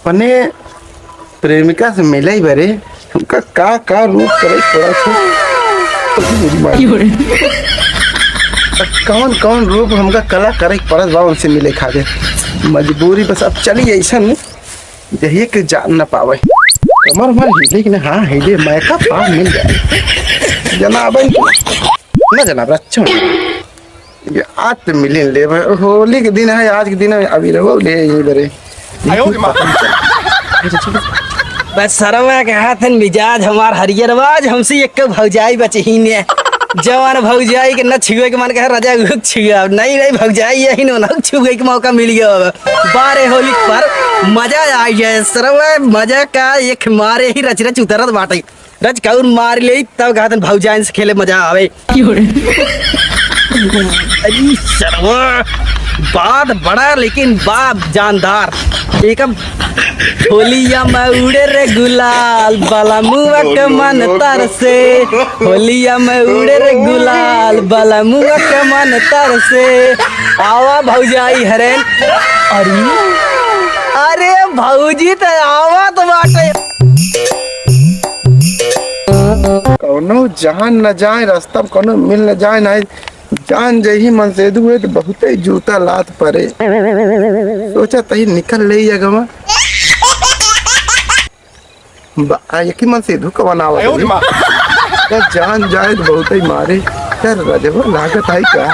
अपने प्रेमिका से मिला ही बरे हमका का रूप करे थोड़ा सा कौन कौन रूप हमका कला करे पड़त बा उनसे मिले खातिर मजबूरी बस अब चली ऐसा यही कि जान न पावे कमर मर हिले कि हाँ हिले मैका पास मिल जाए जनाब न जनाब अच्छा ये आज तो मिले ले होली के दिन है आज के दिन है अभी रहो ले यही बरे बस सरवा के हाथ मिजाज हमार हरियर बाज हमसे एक भौजाई बचही ने जवान भौजाई के न छुए के मन कहे राजा छुआ नहीं नहीं भौजाई यही न छुए के मौका मिल गया बारे होली पर मजा आ गया सरवा मजा का एक मारे ही रच रच उतरत बाटे रच कौन मार ले तब कहते भौजाई से खेले मजा आवे अरे सरवा बात बड़ा लेकिन बाप जानदार एक होलिया में उड़े रे गुलाल बाला मुआ के मन तर से होलिया में उड़े रे गुलाल बाला मुआ के मन तर से आवा भौजाई हरेन अरे भौजी तो आवा तो बाटे कौनो जान न जाए रास्ता कौनो मिल न जाए ना जान जही मन से दुए तो बहुत ही जूता लात परे सोचा तही निकल ले जगह यकी मन से धुक बनावा जान जाए तो बहुत ही मारे कर रजवा लागत है का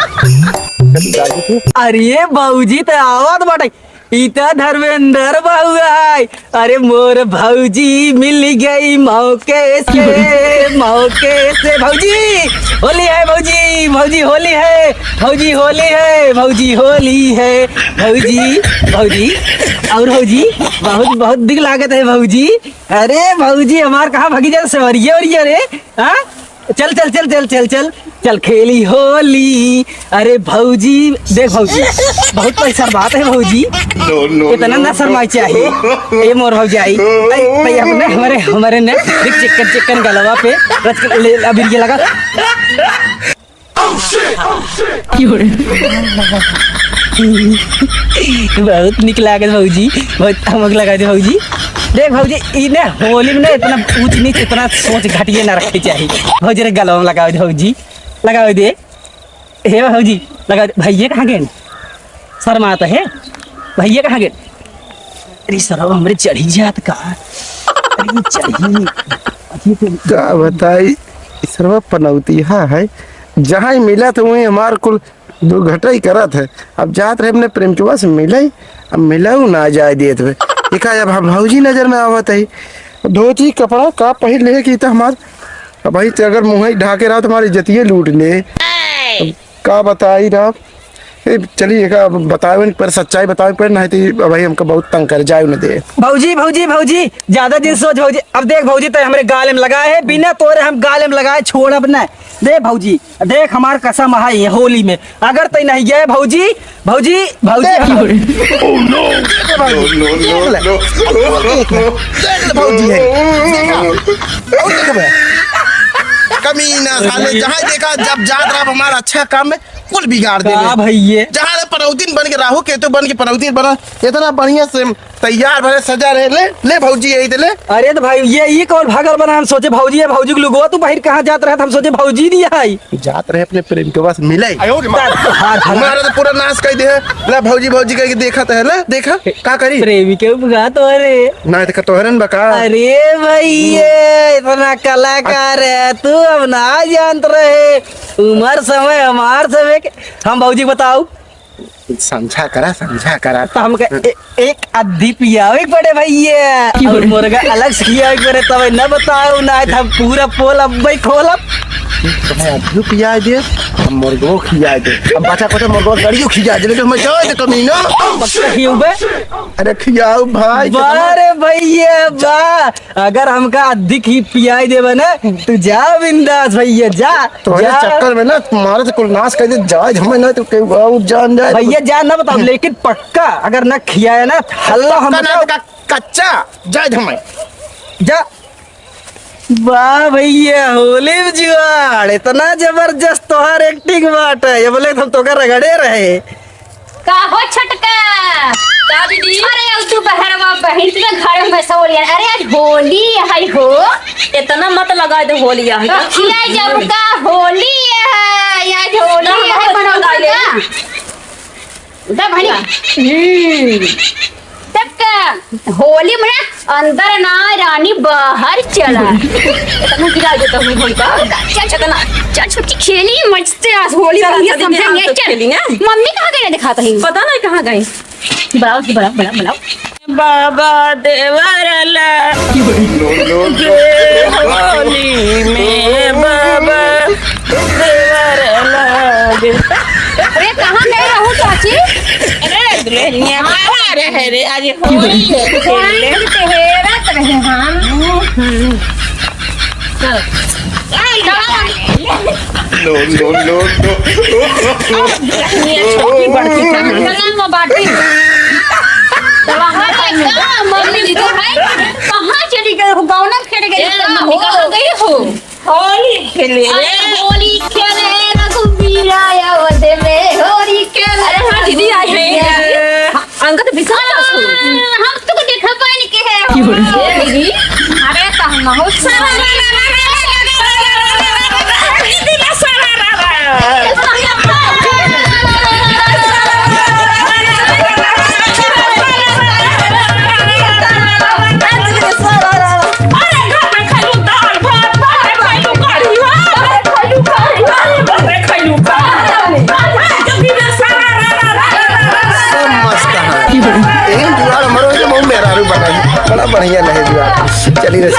अरे भौजी तो आवत बाटे इता धर्मेंद्र बाबू है अरे मोर भौजी मिल गई मौके से भौजी होली है भौजी भौजी होली है भौजी होली है भौजी होली है भौजी भौजी और भौजी बहुत बहुत दिख लागत है भौजी अरे भौजी हमार कहाँ भागी जा सवरिया वरिया रे हाँ चल चल चल चल चल चल चल खेली होली अरे भौजी देख भौजी बहुत पैसा बात है भौजी इतना ना शर्मा चाहिए ये मोर भौजाई भैया हमारे हमारे ने चिकन चिकन गलवा पे अभी ये लगा बहुत निक लागत भौजी बहुत हमक लगा दे भौजी देख भौजी इन्हें होली में इतना ऊंच नीच इतना सोच घटिया ना रखनी चाहिए भौजी रे गलवा में लगाओ भौजी लगाओ दे हे भौजी लगा भैया कहाँ गए शर्मा तो है भैया कहाँ गए अरे सरवा हमरे चढ़ी जात का अरे चढ़ी क्या बताई सरवा पनौती है जहाँ ही मिला तो वही हमार कुल दुर्घटना ही करत है अब जात रहे अपने प्रेमचुआ से मिले अब मिला ना जाए दिए थे देखा जब हम भौजी नजर में आवत है धोती कपड़ा का पहन ले की तो हमार भाई तो अगर मुँह ढाके रहा तुम्हारी इज्जतिये लूट ले का बताई रहा चलिए बताओ पर सच्चाई बताओ पर नहीं तो भाई हमको बहुत तंग कर जाए उन्हें दे भौजी भौजी भौजी ज्यादा दिन सोच भौजी अब देख भौजी तो हमारे गाले में लगाए है बिना तोरे हम गाले में लगाए छोड़ अब न देख भौजी देख हमार कसम है होली में अगर तो नहीं गए भौजी भौजी भौजी कमीना साले जहाँ देखा जब जात रहा हमारा अच्छा काम में कुल बिगाड़ दे भैया जहाँ पनौतीन बन के राहु केतु बन के पनौतीन बना इतना बढ़िया से तैयार भरे सजा रहे ले भौजी यही ले अरे तो भाई ये कौन भागल बना हम सोचे भौजी है भौजी के लोगो तू बाहर कहाँ जात रहा हम सोचे भौजी दिया है जात रहे अपने प्रेम के पास मिले हमारा तो पूरा नाश कर दे ले भौजी भौजी करके देखा तो है ले देखा का करी प्रेमी के बुगा तो अरे ना देखा तोहरन बका अरे भैया इतना कलाकार है तू अब ना जानत रहे उम्र समय हमार समय हम भौजी बताओ समझा करा तो हम एक अद्धी पियावे पड़े भैया और मुर्गा अलग से खियावे पड़े तब न बताओ ना था पूरा पोल अब भाई खोलब तुम्हें अद्धी पिया दे हम मुर्गो खिया दे अब बच्चा को तो मुर्गो गड़ियो खिया दे तो मैं जाए तो कमीना पक्का खियाऊबे अरे खियाओ भाई अरे भैया बा अगर हमका अद्धी खी पियाई देबे ना तू जा बिंदास भैया जा तुम्हारे चक्कर में ना तुम्हारे से कुल नाश कर दे जाए हमें ना तो कहीं जान जाए भैया जा ना बताओ लेकिन पक्का अगर ना खियाया ना हल्ला हम कच्चा जाए हमें जा वाह भैया होली में जुआड़ इतना जबरदस्त तोहार एक्टिंग बात है ये बोले हम तो रगड़े रहे का हो छटका का दीदी? अरे अब तू बहरवा बहन तुझे घर में सो लिया। अरे आज होली है हो। इतना मत लगा दे होली है। ये जब का होली है या होली है बनाओ का। तब भनी तब का होली में अंदर ना रानी बाहर चला। इतना गिरा देता हूँ होली का। चल छुट्टी खेली मस्त आज होली चल, ये चल, समझे हम नहीं तो चल। खेलेंगे। मम्मी कहाँ गए दिखाता है पता नहीं कहाँ गए। बुलाओ बाबा देवरला होली में बाबा देवरला। अरे कहाँ गए रहू चाची? अरे दुल्हनिया कहाँ रहे रे आज होली है खेलने। तेहरत रहे हम। छोटी बड़की चला बाटी। मम्मी जी तो है कहाँ चली गई हो? गाँव ना खेल गई मम्मी कहाँ गई हो? होली खेले रे। होली खेले रघुवीरा अवध में होली खेले। अरे हाँ दीदी आज अंगद विशाल हम तो देखा पानी के है दीदी। अरे कहना हो बड़ा बढ़िया लगे जुआ। चली रही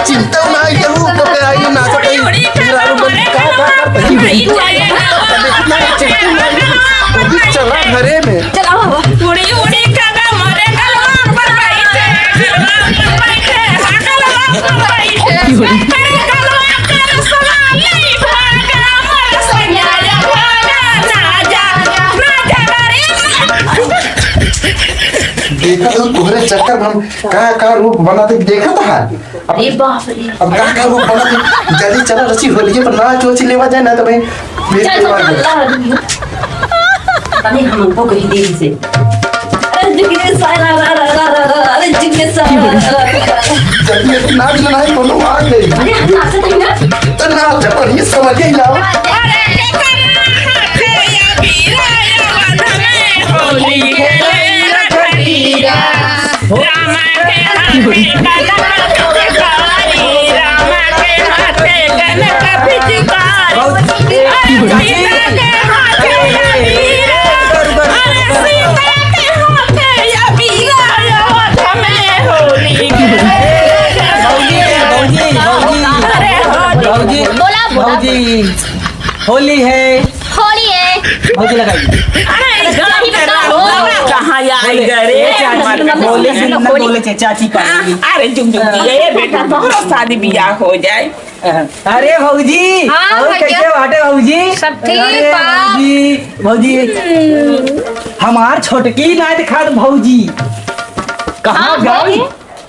चिंता नहीं केहू के आई ना सकई फिरारू बन का चला घरे में चला उड़ी उड़ी कागा मरे गलवा पर बैठे गलवा पर बैठे गलवा कर सवाल नहीं भागा मर सैया भागा ना जा रे। देखा तो तोहरे चक्कर में हम का रूप बनाते देखा था। अरे बाप रे। अब का रूप बनाते जल्दी चला रसी होली पर नाच वोच लेवा जाए ना तो भाई नहीं हम को कही देर से। अरे जिगरे सारा अरे जिगरे सारा जल्दी नाच लेना है कोनो आ गई। अरे हम नाच रहे हैं तो नाच पर ये समझ ही लाओ। अरे के या बीरा या वदने होली खेले रखीरा राम के हाथे कदम चौकारी राम के हाथे गनक पिचकारी सीता के हाथे या बीरा अरे सीता के हाथे या बीरा या वदने होली खेले। भौजी बोला बोला भौजी होली है होली है। भौजी लगाई। अरे कहाँ आई गए बोले से न बोले से चाची पाएंगी। अरे जुग जुग ये बेटा तोहरा शादी ब्याह हो जाए। अरे भौजी हाँ, और भैया। कैसे बाटे भौजी? सब ठीक अरे बा। भौजी हमार छोटकी नाथ खाद भौजी कहाँ गई?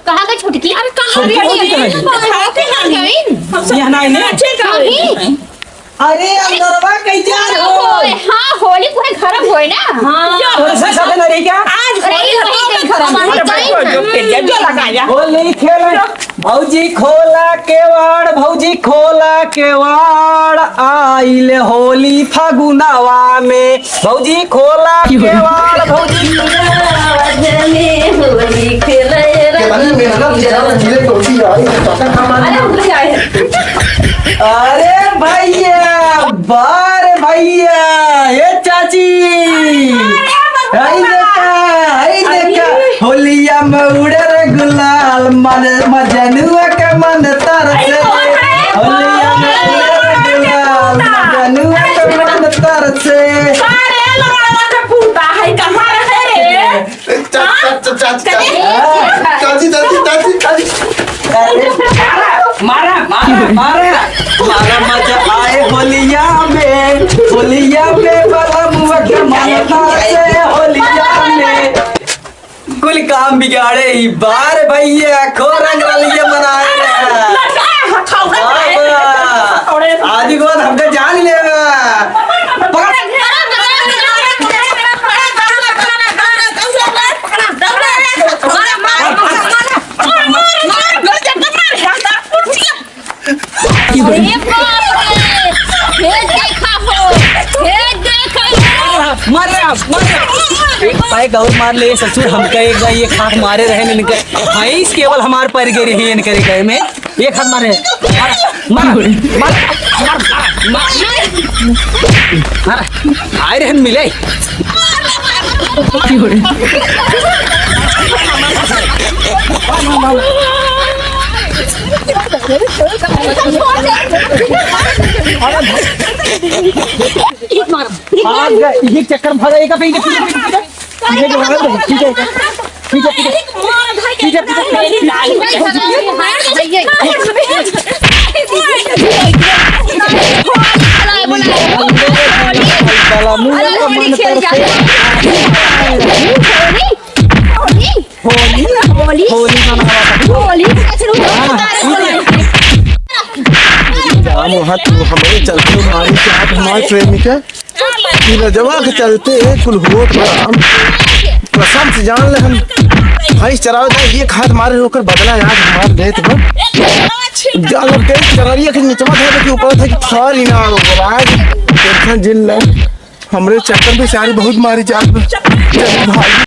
कहाँ गई छुटकी? अरे छोटकी भौजी कहाँ गई? यहाँ नहीं ने? अरे अंदरवा कैसे हो? हाँ होली पूरे घर में होए ना। हाँ तोरे से सब नहीं क्या? आज अरे ये वही होली घर में हमारे भाई को जो के जो लगाया होली खेल भौजी खोला केवाड़, भौजी खोला केवाड़, आइले होली फागुनावा में। भौजी खोला केवाड़, भौजी होली खेले अरे भैया, बार भैया, ये चाची, हाय देखा होलिया में उड़े रे गुलाल, मन मजनुआ के मन तरसे। होलिया में उड़े रे गुलाल, मजनुआ के मन तरसे। मारा मारा मारा मारा मजा आए होलिया में, होलिया में बलमुआ के मन तरसे। होलिया में कुल काम बिगाड़े ही बार भैया, खो रंग रलिया मनाए आदि को हमको जान लेगा। गौर मार ले ससुर, हमका एक बार ये खाट मारे रहे न निकल भैंस केवल हमार पर गिरे ही इनके गए में एक हाथ मारे आए रहन मिले। ये चक्कर भागा एक पे हमारे चलते हमारी चाहत हमारे ट्रेन के रजवा के चलते कुल होत हम कसम से जान ले हम भैंस चरावे जाए ये खाद मारे होकर बदला आज हमारे देत हो जान के चररिया के नीचवा था कि ऊपर था कि सारी ना हो आज टेंशन जिन ले हमरे चक्कर पे सारी बहुत मारी जात भाई।